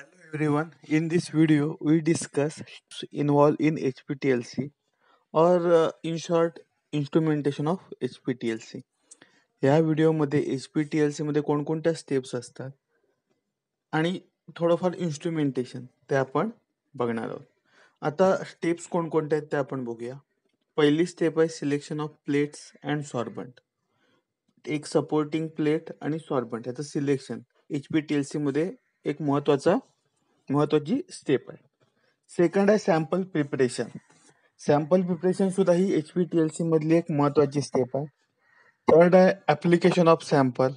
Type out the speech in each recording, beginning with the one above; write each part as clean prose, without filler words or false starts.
Hello everyone. In this video, we discuss involved in HPTLC or in short instrumentation of HPTLC. या व्हिडिओमध्ये HPTLC मध्ये कोणकोणत्या steps असतात आणि थोडंफार इन्स्ट्रुमेंटेशन ते आपण बघणार आहोत. आता स्टेप्स कोणकोणत्या आहेत ते आपण बघूया. पहिली स्टेप आहे सिलेक्शन ऑफ प्लेट्स अँड सॉर्बंट. एक सपोर्टिंग प्लेट आणि सॉर्बंट याचं सिलेक्शन HPTLC मध्ये एक महत्वाची स्टेप आहे. सेकंड आहे सॅम्पल प्रिपरेशन. सॅम्पल प्रिपरेशन सुद्धा ही HPTLC मधली एक महत्वाची स्टेप आहे. थर्ड आहे ऍप्लिकेशन ऑफ सॅम्पल.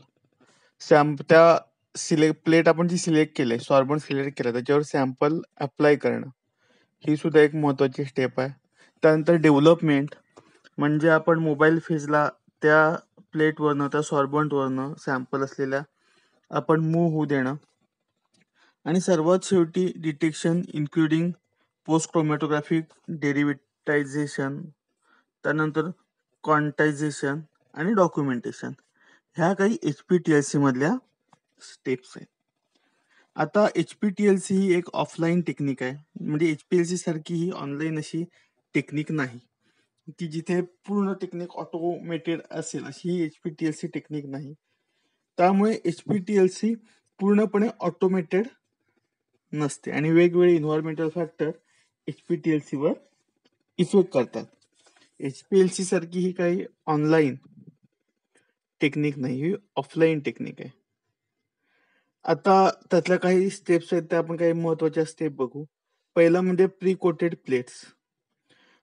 त्या प्लेट आपण जी सिलेक्ट केले, सॉर्बंट सिलेक्ट केलं, त्याच्यावर सॅम्पल अप्लाय करणं ही सुद्धा एक महत्वाची स्टेप आहे. त्यानंतर डेव्हलपमेंट म्हणजे आपण मोबाईल फेजला त्या प्लेटवरनं त्या सॉर्बंटवरनं सॅम्पल असलेल्या आपण मूव्ह होऊ देणं. आणि सर्वात शेवटी डिटेक्शन इन्क्लुडिंग पोस्ट क्रोमॅटोग्राफिक डेरिव्हेटायझेशन, त्यानंतर क्वांटायझेशन आणि डॉक्युमेंटेशन ह्या काही HPTLC मधल्या स्टेप्स आहेत. आता HPTLC ही एक ऑफलाईन टेक्निक आहे, म्हणजे HPLC सारखी ही ऑनलाईन अशी टेक्निक नाही की जिथे पूर्ण टेक्निक ऑटोमेटेड असेल, अशी ही HPTLC टेक्निक नाही. त्यामुळे HPTLC पूर्णपणे ऑटोमेटेड नसते आणि वेगवेगळे इन्व्हायरमेंटल फॅक्टर HPTLC वर इफेक्ट करतात. HPLC सारखी ही काही ऑनलाईन टेक्निक नाही, ही ऑफलाईन टेक्निक आहे. आता त्यातल्या काही स्टेप्स आहेत, त्या आपण काही महत्वाच्या स्टेप बघू. पहिला म्हणजे प्री कोटेड प्लेट्स.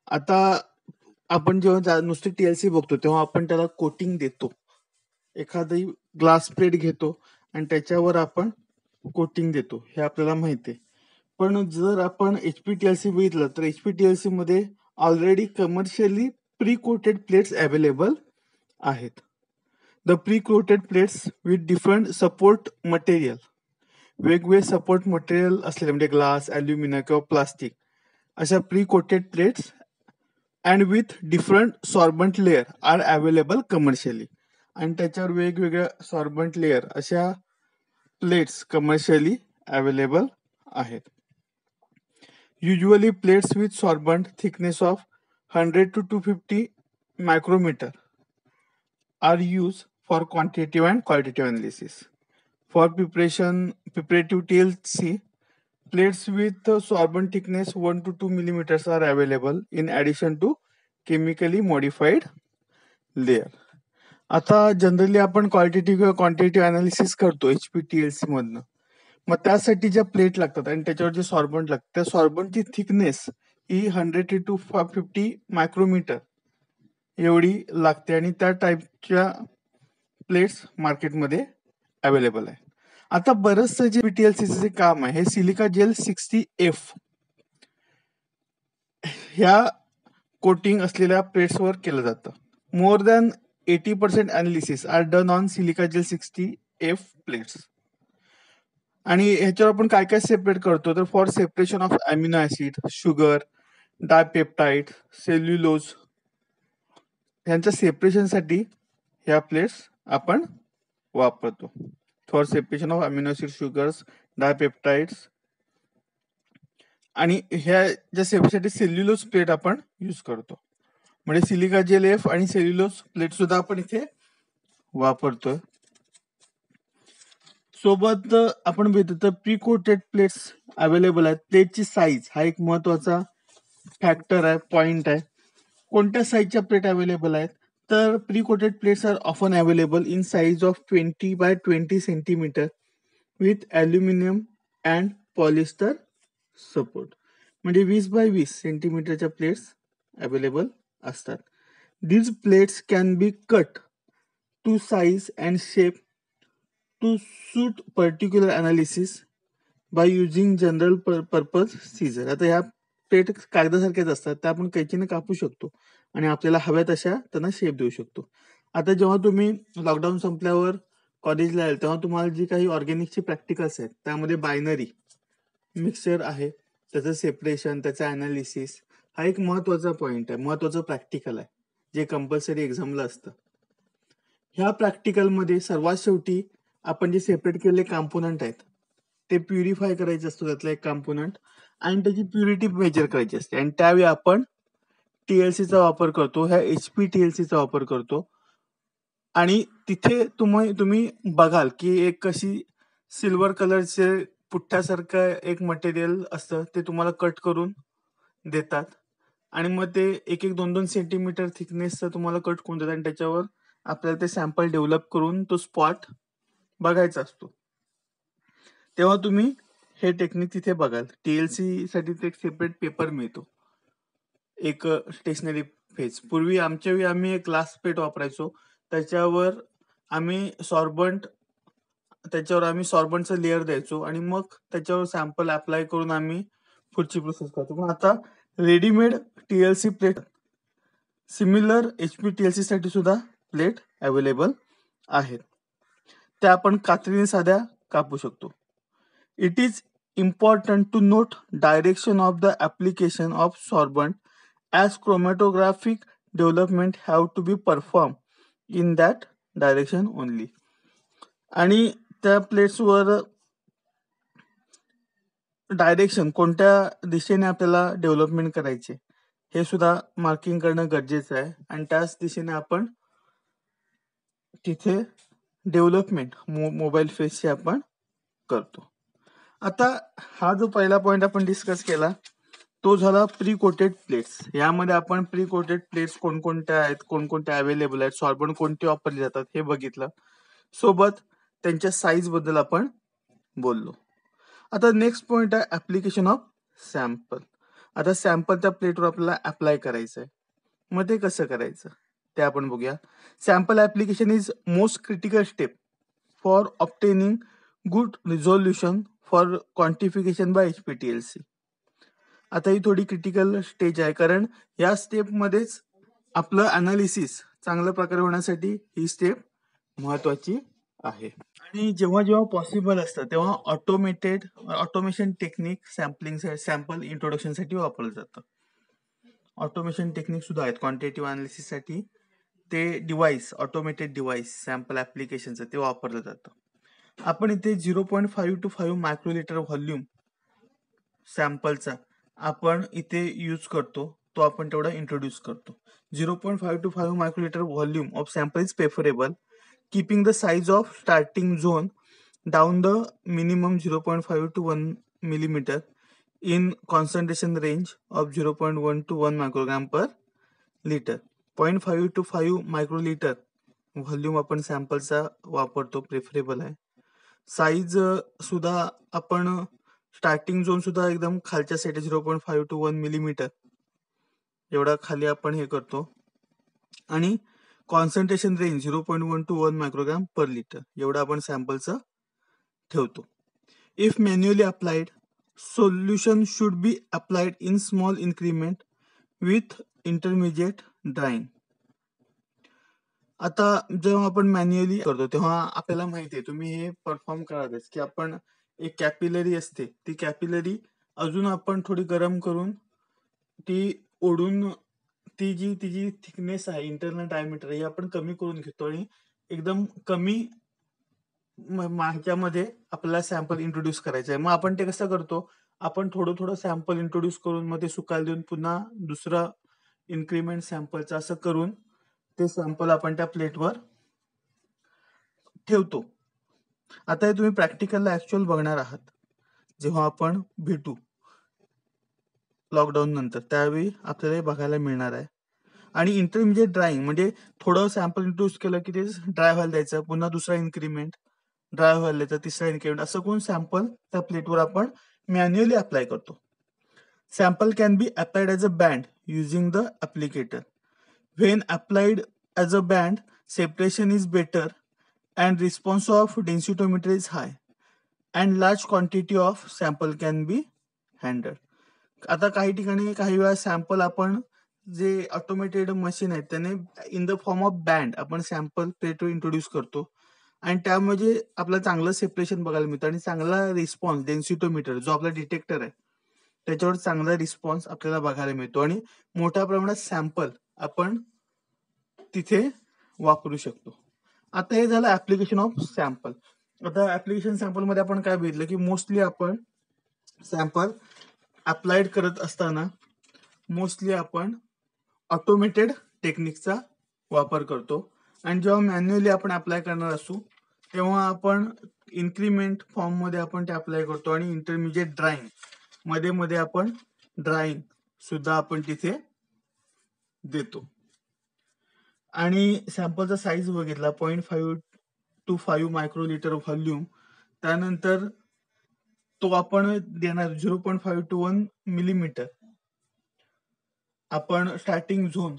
आता आपण जेव्हा नुसती TLC बघतो तेव्हा आपण त्याला कोटिंग देतो. एखादी ग्लास प्लेट घेतो आणि त्याच्यावर आपण कोटिंग देतो, हे आपल्याला माहिती आहे. पण जर आपण HPTLC बघितलं तर HPTLC मध्ये already commercially pre coated plates available आहेत. The pre coated plates with different support material, वेगवेगळे सपोर्ट मटेरियल असलेले म्हणजे ग्लास, अल्युमिनियम किंवा प्लास्टिक, अशा pre coated plates and with different sorbent layer are available commercially. आणि त्याच्यावर वेगवेगळ्या सॉर्बंट लेअर अशा प्लेट्स कमर्शियली अवेलेबल आहेत. Usually plates with sorbent thickness of 100 to 250 micrometer are used for quantitative and qualitative analysis. For preparative TLC, plates with sorbent thickness 1 to 2 millimeters are available in addition to chemically modified layer. आता generally आपण qualitative किंवा quantitative analysis करतो HPTLC मधनं. मग त्यासाठी ज्या plate लागतात आणि त्याच्यावर जे सॉर्बंट लागतात, त्या सॉर्बंटची थिकनेस ही 100 टू 50 मायक्रोमीटर एवढी लागते आणि त्या टाईपच्या प्लेट्स मार्केटमध्ये अवेलेबल आहे. आता बरंचसं जे PTLCचे काम आहे हे सिलिका जेल 60F ह्या कोटिंग असलेल्या प्लेट्सवर केलं जातं. More than 80% analysis are done on silica gel 60F plates. आणि ह्याच्यावर आपण काय काय सेपरेट करतो तर for separation of amino acid, sugar, dipeptide, cellulose ह्यांच्या सेपरेशनसाठी ह्या प्लेट्स आपण वापरतो. For separation of amino acid, sugars, dipeptides. आणि ह्या ज्या सेपरेशनसाठी सेल्युलोज प्लेट आपण यूज करतो. म्हणजे सिलिका जेल F आणि सेल्युलोज प्लेट सुद्धा आपण इथे वापरतोय. सोबत आपण बघितलं तर प्री कोटेड प्लेट्स अवेलेबल आहेत. प्लेटची साईज हा एक महत्वाचा फॅक्टर आहे, पॉइंट आहे. कोणत्या साईजच्या प्लेट अवेलेबल आहेत तर pre coated plates are often available in size of 20 by 20 centimetre with aluminium and polyester support. म्हणजे 20 by 20 सेंटीमीटरच्या प्लेट्स अवेलेबल असतात. These plates can be cut to size and shape to suit particular analysis by using general purpose scissor. आता ह्या plate कागदासारख्याच असतात, त्या आपण कैचीने कापू शकतो आणि आपल्याला हव्या तशा त्यांना शेप देऊ शकतो. आता जेव्हा तुम्ही लॉकडाऊन संपल्यावर कॉलेजला याल तेव्हा तुम्हाला जी काही ऑर्गॅनिकची प्रॅक्टिकल्स आहेत त्यामध्ये बायनरी मिक्सचर आहे, त्याचं सेपरेशन, त्याचं अनालिसिस हा एक महत्वाचा पॉइंट आहे, महत्वाचं प्रॅक्टिकल आहे जे कंपल्सरी एक्झामला असतं. ह्या प्रॅक्टिकलमध्ये सर्वात शेवटी आपण जे सेपरेट केलेले कॉम्पोनंट आहेत ते प्युरिफाय करायचं असतं त्यातलं एक कॉम्पोनंट आणि त्याची प्युरिटी मेजर करायची असते आणि त्यावेळी आपण टीएलसीचा वापर करतो, ह्या HPTLCचा वापर करतो आणि तिथे तुम्ही बघाल की एक कशी सिल्वर कलरचे पुठ्ठ्यासारखं एक मटेरियल असतं, ते तुम्हाला कट करून देतात आणि मग ते 1-2 सेंटीमीटर थिकनेसचं तुम्हाला कट करून देतात आणि त्याच्यावर आपल्याला ते सॅम्पल डेव्हलप करून तो स्पॉट बघायचा असतो. तेव्हा तुम्ही हे टेक्निक तिथे बघाल. TLC साठी एक सेपरेट पेपर मिळतो, एक स्टेशनरी फेज. पूर्वी आमच्या वेळी आम्ही एक ग्लास प्लेट वापरायचो, त्याच्यावर आम्ही सॉर्बंटचं लेअर द्यायचो आणि मग त्याच्यावर सॅम्पल अप्लाय करून आम्ही पुढची प्रोसेस करतो. पण आता readymade TLC plate, similar HPTLC साठी सुद्धा प्लेट अवेलेबल आहेत. त्या आपण कात्रीने साध्या कापू शकतो. It is important to note direction of the application of sorbent as chromatographic development have to be performed in that direction only. आणि त्या प्लेट्सवर डायरेक्शन कोणत्या दिशेने आपल्याला डेव्हलपमेंट करायचे हे सुद्धा मार्किंग करणं गरजेचं आहे आणि त्याच दिशेने आपण तिथे डेव्हलपमेंट मोबाईल फेसची आपण करतो. आता हा जो पहिला पॉइंट आपण डिस्कस केला तो झाला प्री कोटेड प्लेट्स. यामध्ये आपण प्री कोटेड प्लेट्स कोणकोणत्या आहेत, कोणकोणत्या अवेलेबल आहेत, सॉर्बंट कोणते वापरले जातात हे बघितलं. सोबत त्यांच्या साईज बद्दल आपण बोललो. आता नेक्स्ट पॉइंट आहे ऍप्लिकेशन ऑफ सॅम्पल. आता सॅम्पल त्या प्लेटवर आपल्याला अप्लाय करायचं आहे, मग ते कसं करायचं ते आपण बघूया. Sample application is most critical step for obtaining good resolution for quantification by HPTLC. आता ही थोडी क्रिटिकल स्टेज आहे, कारण या स्टेपमध्येच आपलं अनालिसिस चांगल्या प्रकारे होण्यासाठी ही स्टेप महत्वाची आहे. आणि जेव्हा जेव्हा पॉसिबल असतं तेव्हा ऑटोमेशन टेक्निक सॅम्पल इंट्रोडक्शन साठी वापरलं जातं. ऑटोमेशन टेक्निक सुद्धा आहेत क्वांटिटेटिव्ह अनालिसिस साठी. ते डिव्हाइस, ऑटोमेटेड डिव्हाइस सॅम्पल ऍप्लिकेशनचं ते वापरलं जातं. आपण इथे 0.5 to 5 मायक्रोलिटर व्हॉल्यूम सॅम्पलचा आपण इथे यूज करतो, तो आपण तेवढा इंट्रोड्यूस करतो. 0.5 to 5 microlitre volume of sample is preferable, keeping the size of starting zone down the minimum 0.5 to 1 millimeter in concentration range of 0.1 to 1 microgram per liter. 0.5 to 5 microlitre volume आपण सॅम्पलचा वापरतो, preferable आहे. Size सुद्धा आपण starting zone सुद्धा एकदम खालच्या side 0.5 to 1 millimetre एवढा खाली आपण हे करतो आणि concentration range 0.1 to 1 microgram per litre एवढा आपण सॅम्पलचं ठेवतो. If manually applied, solution should be applied in small increment with intermediate drying. आता जेव्हा आपण मॅन्युअली करतो तेव्हा आपल्याला माहिती आहे, तुम्ही हे परफॉर्म करालच, की आपण एक कॅपिलरी असते, ती कॅपिलरी अजून आपण थोडी गरम करून ती ओढून ती जी तिची थिकनेस आहे, इंटरनल डायमीटर हे आपण कमी करून घेतो आणि एकदम कमी ह्याच्यामध्ये आपल्याला सॅम्पल इंट्रोड्यूस करायचं आहे. मग आपण ते कसं करतो, आपण थोडं थोडं सॅम्पल इंट्रोड्यूस करून मग ते सुकायला देऊन पुन्हा दुसरा इन्क्रीमेंट सॅम्पलचं असं करून ते सॅम्पल आपण त्या प्लेटवर ठेवतो. आता हे तुम्ही प्रॅक्टिकलला ऍक्च्युअल बघणार आहात जेव्हा आपण भेटू लॉकडाऊन नंतर, त्यावेळी आपल्याला हे बघायला मिळणार आहे. आणि इंटरमिजिएट ड्राईंग म्हणजे थोडं सॅम्पल इंट्रोड्यूस केलं की ते ड्राय व्हायला द्यायचं, पुन्हा दुसरा इन्क्रीमेंट, ड्राय व्हायला द्यायचं, तिसरा इन्क्रीमेंट, असं करून सॅम्पल त्या प्लेटवर आपण मॅन्युअली अप्लाय करतो. Sample can be applied as a band using the applicator. When applied as a band, separation is better and response of densitometer is high and large quantity of sample can be handled. आता काही ठिकाणी काही वेळा sample आपण जे automated machine आहेत त्याने in the form of band आपण सॅम्पल प्लेटवर इंट्रोड्यूस करतो आणि त्यामध्ये आपल्याला चांगलं सेपरेशन बघायला मिळतं आणि चांगला रिस्पॉन्स, डेन्सिटोमीटर जो आपला डिटेक्टर आहे त्याच्यावर चांगला रिस्पॉन्स आपल्याला बघायला मिळतो आणि मोठ्या प्रमाणात सॅम्पल आपण तिथे वापरू शकतो. आता हे झालं ऍप्लिकेशन ऑफ सॅम्पल. आता ऍप्लिकेशन सॅम्पल मध्ये आपण काय बघितलं की मोस्टली आपण सॅम्पल अप्लाइड करत असताना मोस्टली आपण ऑटोमेटेड टेक्निकचा वापर करतो आणि जेव्हा मॅन्युअली आपण अप्लाय करणार असू तेव्हा आपण इन्क्रीमेंट फॉर्म मध्ये आपण ते अप्लाय करतो आणि इंटरमिजिएट ड्राइंग मध्ये मध्ये आपण ड्राइंग सुद्धा आपण तिथे देतो. आणि सॅम्पलचा साईज बघितला 0.5 to 5 मायक्रोलिटर व्हॉल्यूम. त्यानंतर तो आपण देणार 0.5 to 1 मिलीमीटर. आपण स्टार्टिंग झोन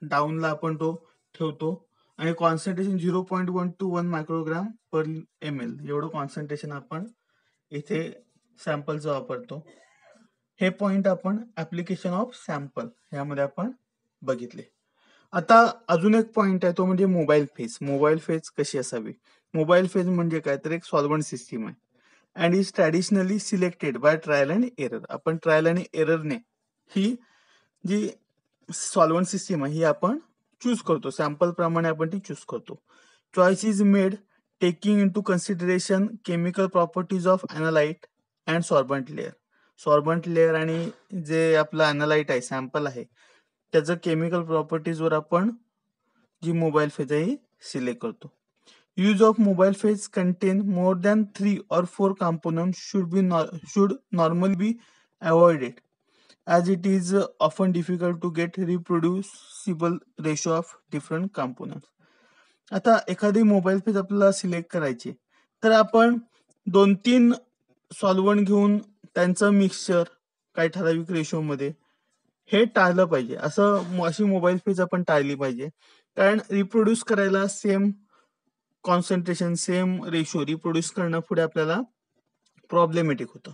डाऊनला आपण तो ठेवतो आणि concentration 0.1 to 1 microgram per ml एवढं कॉन्सन्ट्रेशन आपण इथे सॅम्पलचं वापरतो. हे पॉइंट आपण ऍप्लिकेशन ऑफ सॅम्पल यामध्ये आपण बघितले. आता अजून एक पॉइंट आहे तो म्हणजे मोबाईल फेज. मोबाईल फेज कशी असावी? मोबाईल फेज म्हणजे काय तर एक सॉल्व्हंट सिस्टीम आहे and is traditionally selected by trial and error. आपण ट्रायल आणि एररने ही जी सॉल्व्हंट सिस्टीम आहे ही आपण चूज करतो, सॅम्पल प्रमाणे आपण ती चूज करतो. Choice is made taking into consideration chemical properties of analyte and sorbent layer. Sorbent layer आणि जे आपलं अॅनालाइट आहे सॅम्पल आहे त्याचं केमिकल प्रॉपर्टीज वर आपण जी मोबाईल फेज आहे सिलेक्ट करतो. Use of mobile phase contain more than 3 or 4 components should normally be avoided as it is often difficult to get reproducible ratio of different components. आता एखादी mobile phase आपल्याला select करायची तर आपण 2-3 solvent घेऊन त्यांचं मिक्सचर काही ठराविक रेशो मध्ये हे टाळलं पाहिजे. अशी मोबाईल फेज आपण टाळली पाहिजे कारण रिप्रोड्यूस करायला same concentration same ratio reproduce करणं पुढे आपल्याला प्रॉब्लेमॅटिक होतं.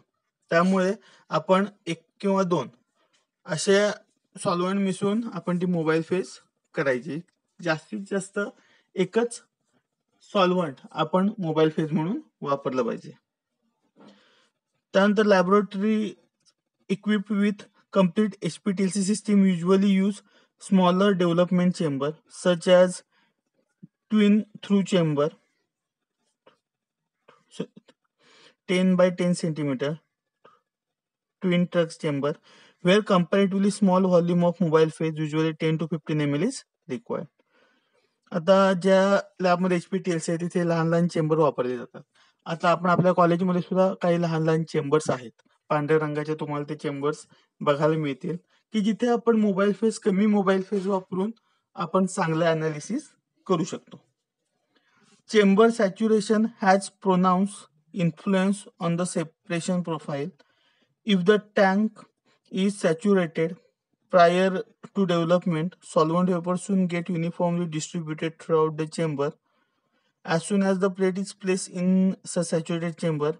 त्यामुळे आपण 1 किंवा 2 असे सॉल्व्हंट मिसळून आपण ती मोबाईल फेज करायची. जास्तीत जास्त एकच सॉल्व्हंट आपण मोबाईल फेज म्हणून वापरलं पाहिजे. त्यानंतर laboratory equipped with complete HPLC system usually use smaller development chamber such as twin through chamber 10 by 10 centimeter twin truss chamber where comparatively small volume of mobile phase usually 10 to 15 ml is required. आता ज्या लॅबमध्ये HPLC आहे तिथे लहान लहान chamber वापरले जातात. आता आपण आपल्या कॉलेजमध्ये सुद्धा काही लहान लहान चेंबर्स आहेत. पांढऱ्या रंगाचे तुम्हाला ते चेंबर्स बघायला मिळतील की जिथे आपण मोबाईल फेज कमी मोबाईल फेज वापरून आपण चांगलं अनालिसिस करू शकतो. Chamber saturation has pronounce influence on the separation profile. If the tank is saturated prior to development, solvent vapor soon get uniformly distributed throughout the chamber. As soon as the plate is placed in such saturated chamber,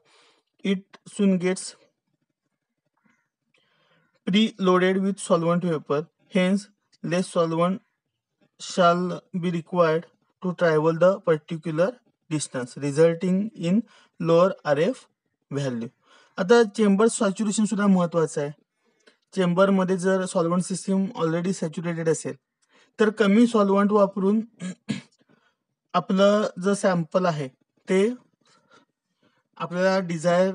it soon gets pre-loaded with solvent vapor. Hence, less solvent shall be required to travel the particular distance, resulting in lower RF value. आता chamber saturation सुद्धा महत्वाचं आहे. Chamber मध्ये जर solvent system already saturated असेल तर कमी solvent वापरून आपलं जे सॅम्पल आहे ते आपल्याला डिझायर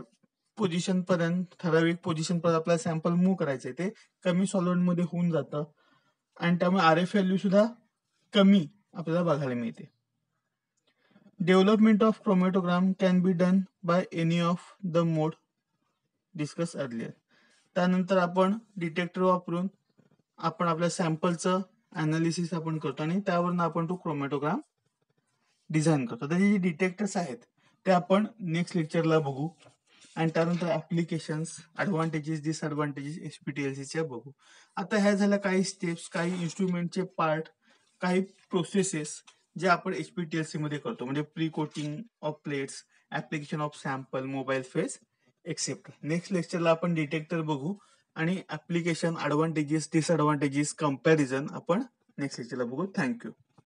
पोझिशन पर्यंत ठराविक पोझिशन पर्यंत आपल्याला सॅम्पल मूव्ह करायचंय ते कमी सॉल्व्हंट मध्ये होऊन जातं आणि त्यामुळे RF व्हॅल्यू सुद्धा कमी आपल्याला बघायला मिळते. Development of chromatogram can be done by any of the mode discuss earlier. त्यानंतर आपण डिटेक्टर वापरून आपण आपल्या सॅम्पलचं अनालिसिस आपण करतो आणि त्यावरून आपण तो क्रोमॅटोग्राम डिझाईन करतो. त्याचे जे डिटेक्टर्स आहेत ते आपण नेक्स्ट लेक्चरला बघू आणि त्यानंतर ऍप्लिकेशन्स ऍडव्हान्टेजेस डिसएडव्हान्टेजेस HPLCच्या बघू. आता ह्या झाल्या काही स्टेप्स, काही इन्स्ट्रुमेंटचे पार्ट, काही प्रोसेसेस जे आपण HPLC मध्ये करतो म्हणजे pre coating of plates, application of sample, mobile phase except. Next लेक्चरला आपण डिटेक्टर बघू आणि ऍप्लिकेशन ऍडव्हान्टेजेस डिसएडव्हान्टेजेस कम्पॅरिझन आपण नेक्स्ट लेक्चरला बघू. थँक्यू.